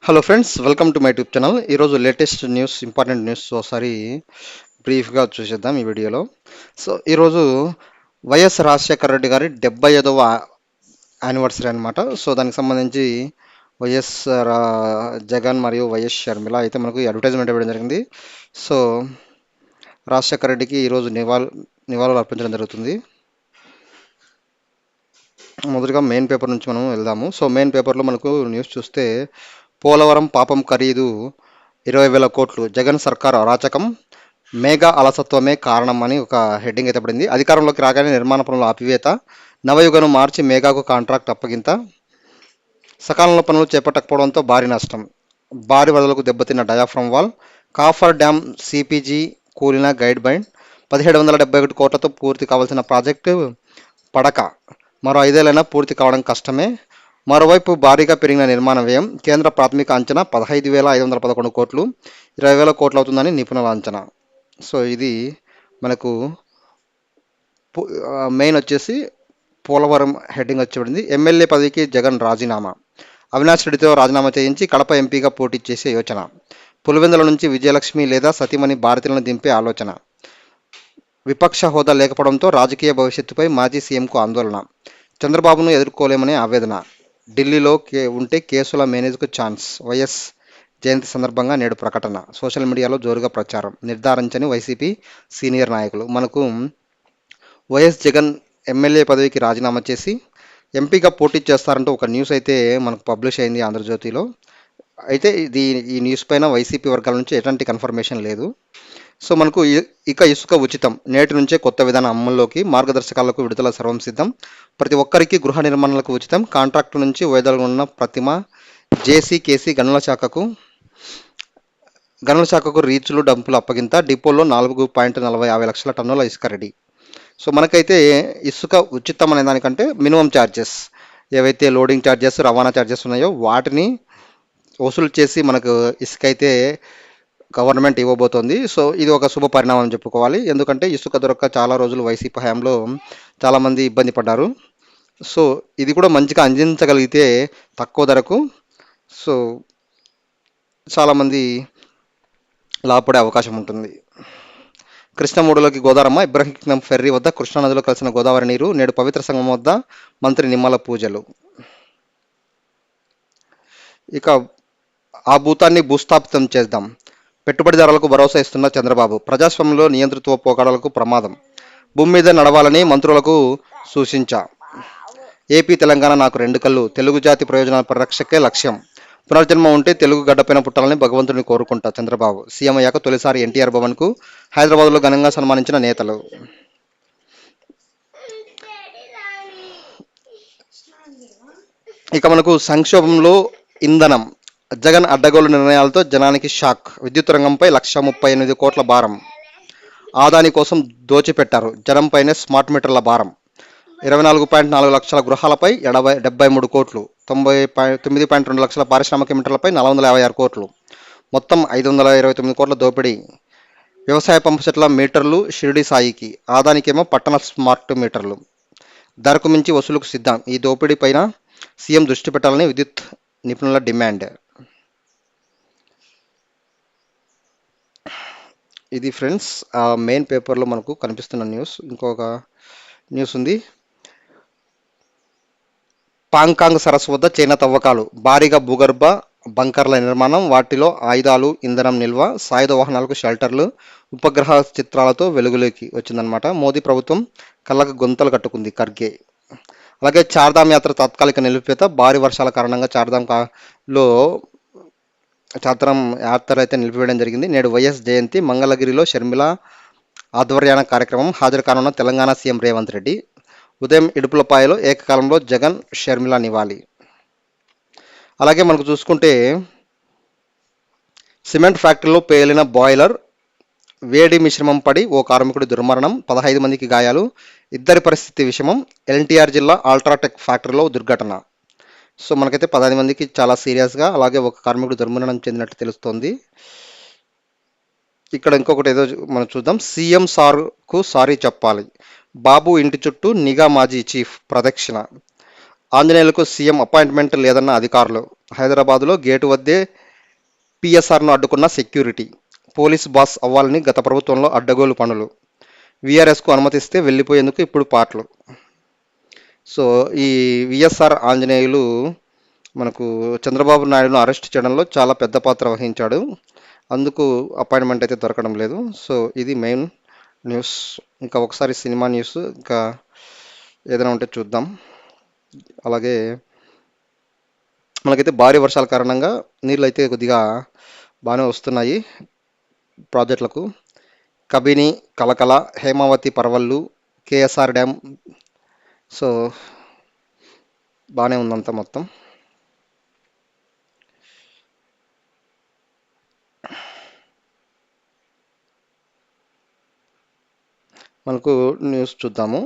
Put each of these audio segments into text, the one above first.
Hello friends, welcome to my YouTube channel. ఈరోజు latest news, important news ఒకసారి బ్రీఫ్గా చూసేద్దాం ఈ వీడియోలో. ఈరోజు వైఎస్ రాజశేఖర రెడ్డి గారి 75వ యానివర్సరీ అనమాట. దానికి సంబంధించి వైఎస్ జగన్ మరియు వైఎస్ షర్మిల అయితే మనకు అడ్వర్టైజ్మెంట్ ఇవ్వడం జరిగింది. సో రాజశేఖర రెడ్డికి ఈరోజు నివాళులు అర్పించడం జరుగుతుంది. మొదటగా మెయిన్ పేపర్ నుంచి మనం వెళ్దాము. మెయిన్ పేపర్లో మనకు న్యూస్ చూస్తే, పోలవరం పాపం ఖరీదు 20,000 కోట్లు, జగన్ సర్కార్ అరాచకం, మేఘా అలసత్వమే కారణం అని ఒక హెడ్డింగ్ అయితే పడింది. అధికారంలోకి రాగానే నిర్మాణ పనులు ఆపివేత, నవయుగను మార్చి మేఘాకు కాంట్రాక్ట్ అప్పగింత, సకాలంలో పనులు చేపట్టకపోవడంతో భారీ నష్టం, భారీ వరదలకు దెబ్బతిన్న diaphragm wall, coffer dam CPG కూలిన గైడ్ బైండ్, 1771 కోట్లతో పూర్తి కావాల్సిన ప్రాజెక్టు పడక, మరో 5 ఏళ్ళైనా పూర్తి కావడం కష్టమే. మరోవైపు భారీగా పెరిగిన నిర్మాణ వ్యయం, కేంద్ర ప్రాథమిక అంచనా 15,511 కోట్లు, 20,000 కోట్లు అవుతుందని నిపుణుల అంచనా. ఇది మనకు మెయిన్ వచ్చేసి పోలవరం హెడ్డింగ్ వచ్చి ఎమ్మెల్యే పదవికి జగన్ రాజీనామా, అవినాష్ రెడ్డితో రాజీనామా చేయించి కడప ఎంపీగా పోటీ చేసే యోచన, పులివెందుల నుంచి విజయలక్ష్మి లేదా సతీమణి భారతీయులను దింపే ఆలోచన, విపక్ష హోదా లేకపోవడంతో రాజకీయ భవిష్యత్తుపై మాజీ సీఎంకు ఆందోళన, చంద్రబాబును ఎదుర్కోలేమనే ఆవేదన, ఢిల్లీలో ఉంటే కేసుల మేనేజ్కు ఛాన్స్, వైఎస్ జయంతి సందర్భంగా నేడు ప్రకటన, సోషల్ మీడియాలో జోరుగా ప్రచారం, నిర్ధారించని వైసీపీ సీనియర్ నాయకులు. మనకు వైఎస్ జగన్ ఎమ్మెల్యే పదవికి రాజీనామా చేసి ఎంపీగా పోటీ చేస్తారంటూ ఒక న్యూస్ అయితే మనకు పబ్లిష్ అయింది ఆంధ్రజ్యోతిలో. అయితే ఈ న్యూస్ పైన వైసీపీ వర్గాల నుంచి ఎలాంటి కన్ఫర్మేషన్ లేదు. మనకు ఇక ఇసుక ఉచితం, నేటి నుంచే కొత్త విధానం అమల్లోకి, మార్గదర్శకాలకు విడుదల సర్వం సిద్ధం, ప్రతి ఒక్కరికి గృహ నిర్మాణాలకు ఉచితం, కాంట్రాక్టు నుంచి వైదొలుగా ఉన్న ప్రతిమ, జేసీ కేసీ గనుల శాఖకు రీచ్లు డంపులు అప్పగింత, డిపోలో 4.45 లక్షల టన్నుల ఇసుక రెడీ. మనకైతే ఇసుక ఉచితం అనే దానికంటే మినిమం ఛార్జెస్ ఏవైతే లోడింగ్ ఛార్జెస్, రవాణా ఛార్జెస్ ఉన్నాయో వాటిని వసూలు చేసి మనకు ఇసుక అయితే గవర్నమెంట్ ఇవ్వబోతోంది. ఇది ఒక శుభ పరిణామం చెప్పుకోవాలి. ఎందుకంటే ఇసుక దొరక్క చాలా రోజులు వైసీపీ హయాంలో చాలామంది ఇబ్బంది పడ్డారు. ఇది కూడా మంచిగా అందించగలిగితే తక్కువ ధరకు చాలామంది లాభపడే అవకాశం ఉంటుంది. కృష్ణమూడులోకి గోదారమ్మ, ఇబ్రహీం ఫెర్రీ వద్ద కృష్ణానదిలో కలిసిన గోదావరి నీరు, నేడు పవిత్ర సంగమం వద్ద మంత్రి నిమ్మల పూజలు. ఇక ఆ భూతాన్ని భూస్థాపితం చేద్దాం, పెట్టుబడిదారులకు భరోసా ఇస్తున్న చంద్రబాబు, ప్రజాస్వామ్యంలో నియంతృత్వ పోకడలకు ప్రమాదం, భూమి మీద నడవాలని మంత్రులకు సూచించా, ఏపీ తెలంగాణ నాకు 2 కళ్ళు, తెలుగు జాతి ప్రయోజనాల పరిరక్షకే లక్ష్యం, పునర్జన్మ ఉంటే తెలుగు గడ్డపైన పుట్టాలని భగవంతుడిని కోరుకుంటా చంద్రబాబు, సీఎం అయ్యాక తొలిసారి ఎన్టీఆర్ భవన్కు హైదరాబాద్లో ఘనంగా సన్మానించిన నేతలు. ఇక మనకు సంక్షోభంలో ఇంధనం, జగన్ అడ్డగోలు నిర్ణయాలతో జనానికి షాక్, విద్యుత్ రంగంపై 138 కోట్ల భారం, ఆదాని కోసం దోచిపెట్టారు, జనంపైనే స్మార్ట్ మీటర్ల భారం, 24.4 లక్షల గృహాలపై 73 కోట్లు, 9.2 లక్షల పారిశ్రామిక మీటర్లపై 456 కోట్లు, మొత్తం 529 కోట్ల దోపిడీ, వ్యవసాయ పంపు సెట్ల మీటర్లు షిరిడి సాయికి, ఆదానికేమో పట్టణ స్మార్ట్ మీటర్లు, ధరకు మించి వసూలుకు సిద్ధం, ఈ దోపిడీ పైన సీఎం దృష్టి పెట్టాలని విద్యుత్ నిపుణుల డిమాండ్. ఇది ఫ్రెండ్స్ మెయిన్ పేపర్లో మనకు కనిపిస్తున్న న్యూస్. ఇంకొక న్యూస్ ఉంది, పాంకాంగ్ సరస్సు వద్ద చైనా తవ్వకాలు, భారీగా భూగర్భ బంకర్ల నిర్మాణం, వాటిలో ఆయుధాలు, ఇంధనం నిల్వ, సాయుధ వాహనాలకు షెల్టర్లు, ఉపగ్రహ చిత్రాలతో వెలుగులోకి వచ్చిందనమాట. మోదీ ప్రభుత్వం కళ్ళకు గొంతలు కట్టుకుంది, ఖర్గే. అలాగే చార్ధామ్ యాత్ర తాత్కాలిక నిలిపివేత, భారీ వర్షాల కారణంగా చార్ధామ్ యాత్ర అయితే నిలిపివేయడం జరిగింది. నేడు వైఎస్ జయంతి, మంగళగిరిలో షర్మిల ఆధ్వర్యాన కార్యక్రమం, హాజరు కానున్న తెలంగాణ సీఎం రేవంత్ రెడ్డి, ఉదయం ఇడుపులపాయలో ఏకకాలంలో జగన్ షర్మిల నివాళి. అలాగే మనకు చూసుకుంటే సిమెంట్ ఫ్యాక్టరీలో పేలిన బాయిలర్, వేడి మిశ్రమం పడి ఓ కార్మికుడి దుర్మరణం, 15 మందికి గాయాలు, ఇద్దరి పరిస్థితి విషమం, ఎన్టీఆర్ జిల్లా అల్ట్రాటెక్ ఫ్యాక్టరీలో దుర్ఘటన. మనకైతే 15 మందికి చాలా సీరియస్గా, అలాగే ఒక కార్మికుడు దుర్మరణం చెందినట్టు తెలుస్తోంది. ఇక్కడ ఇంకొకటి ఏదో మనం చూద్దాం, సీఎం సార్కు సారీ చెప్పాలి, బాబు ఇంటి చుట్టూ నిఘా మాజీ చీఫ్ ప్రదక్షిణ, ఆంజనేయులకు సీఎం అపాయింట్మెంట్ లేదన్న అధికారులు, హైదరాబాదులో గేటు వద్దే పిఎస్ఆర్ను అడ్డుకున్న సెక్యూరిటీ. పోలీస్ బాస్ అవ్వాలని గత ప్రభుత్వంలో అడ్డగోలు పనులు. వీఆర్ఎస్కు అనుమతిస్తే వెళ్ళిపోయేందుకు ఇప్పుడు పాటలు. సో ఈ విఎస్ఆర్ ఆంజనేయులు మనకు చంద్రబాబు నాయుడును అరెస్ట్ చేయడంలో చాలా పెద్ద పాత్ర వహించాడు. అందుకు అపాయింట్మెంట్ అయితే దొరకడం లేదు. సో ఇది మెయిన్ న్యూస్. ఇంకా ఒకసారి సినిమా న్యూస్ ఇంకా ఏదైనా ఉంటే చూద్దాం. అలాగే మనకైతే భారీ వర్షాల కారణంగా నీళ్ళు అయితే కొద్దిగా బాగానే వస్తున్నాయి ప్రాజెక్టులకు. కబిని, కలకల, హేమావతి పరవళ్ళు, కేఎస్ఆర్ డ్యామ్. సో బాగానే ఉందంతా మొత్తం. మనకు న్యూస్ చూద్దాము.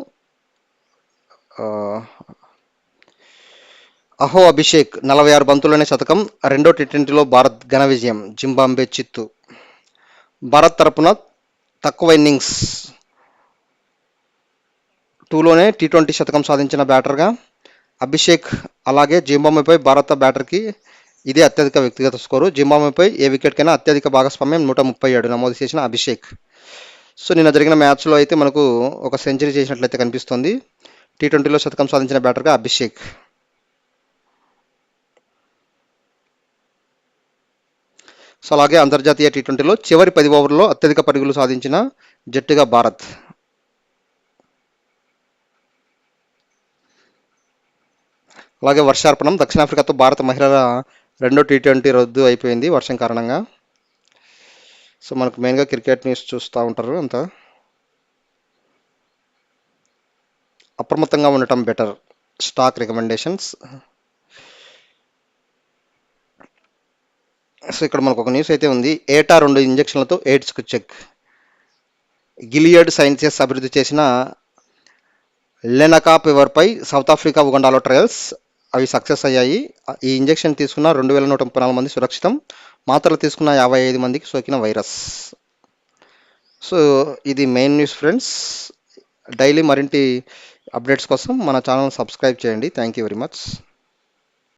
ఆ, అహో అభిషేక్ 46 బంతుల్లోనే శతకం. రెండో టీ20లో భారత్ ఘన విజయం. జింబాబ్వే చిత్తు. భారత్ తరపున తక్కువ ఇన్నింగ్స్ 2లోనే టీ20 శతకం సాధించిన బ్యాటర్గా అభిషేక్. అలాగే జింబాబ్వేపై భారత బ్యాటర్కి ఇదే అత్యధిక వ్యక్తిగత స్కోరు. జింబాబ్వేపై ఏ వికెట్కైనా అత్యధిక భాగస్వామ్యం 137 నమోదు చేసిన అభిషేక్. సో నిన్న జరిగిన మ్యాచ్లో అయితే మనకు ఒక సెంచరీ చేసినట్లయితే కనిపిస్తుంది. టీ20లో శతకం సాధించిన బ్యాటర్గా అభిషేక్. సో అలాగే అంతర్జాతీయ టీ20లో చివరి 10 ఓవర్లలో అత్యధిక పరుగులు సాధించిన జట్టుగా భారత్. అలాగే వర్షార్పణం. దక్షిణాఫ్రికాతో భారత మహిళల రెండో టీ20 రద్దు అయిపోయింది వర్షం కారణంగా. సో మనకు మెయిన్గా క్రికెట్ న్యూస్ చూస్తూ ఉంటారు అంతా. అప్రమత్తంగా ఉండటం బెటర్. Stock recommendations. సో ఇక్కడ మనకు ఒక న్యూస్ అయితే ఉంది. ఏటా 2 ఇంజెక్షన్లతో ఎయిడ్స్కు చెక్. గిలియడ్ సైన్సెస్ అభివృద్ధి చేసిన లెనకాపివర్పై సౌత్ ఆఫ్రికా, ఉగండాలో ట్రయల్స్. అవి సక్సెస్ అయ్యాయి. ఈ ఇంజెక్షన్ తీసుకున్న 2134 మంది సురక్షితం. మాత్రలు తీసుకున్న 55 మందికి సోకిన వైరస్. సో ఇది మెయిన్ న్యూస్ ఫ్రెండ్స్. డైలీ మరింటి అప్డేట్స్ కోసం మన ఛానల్ సబ్స్క్రైబ్ చేయండి. Thank you very much.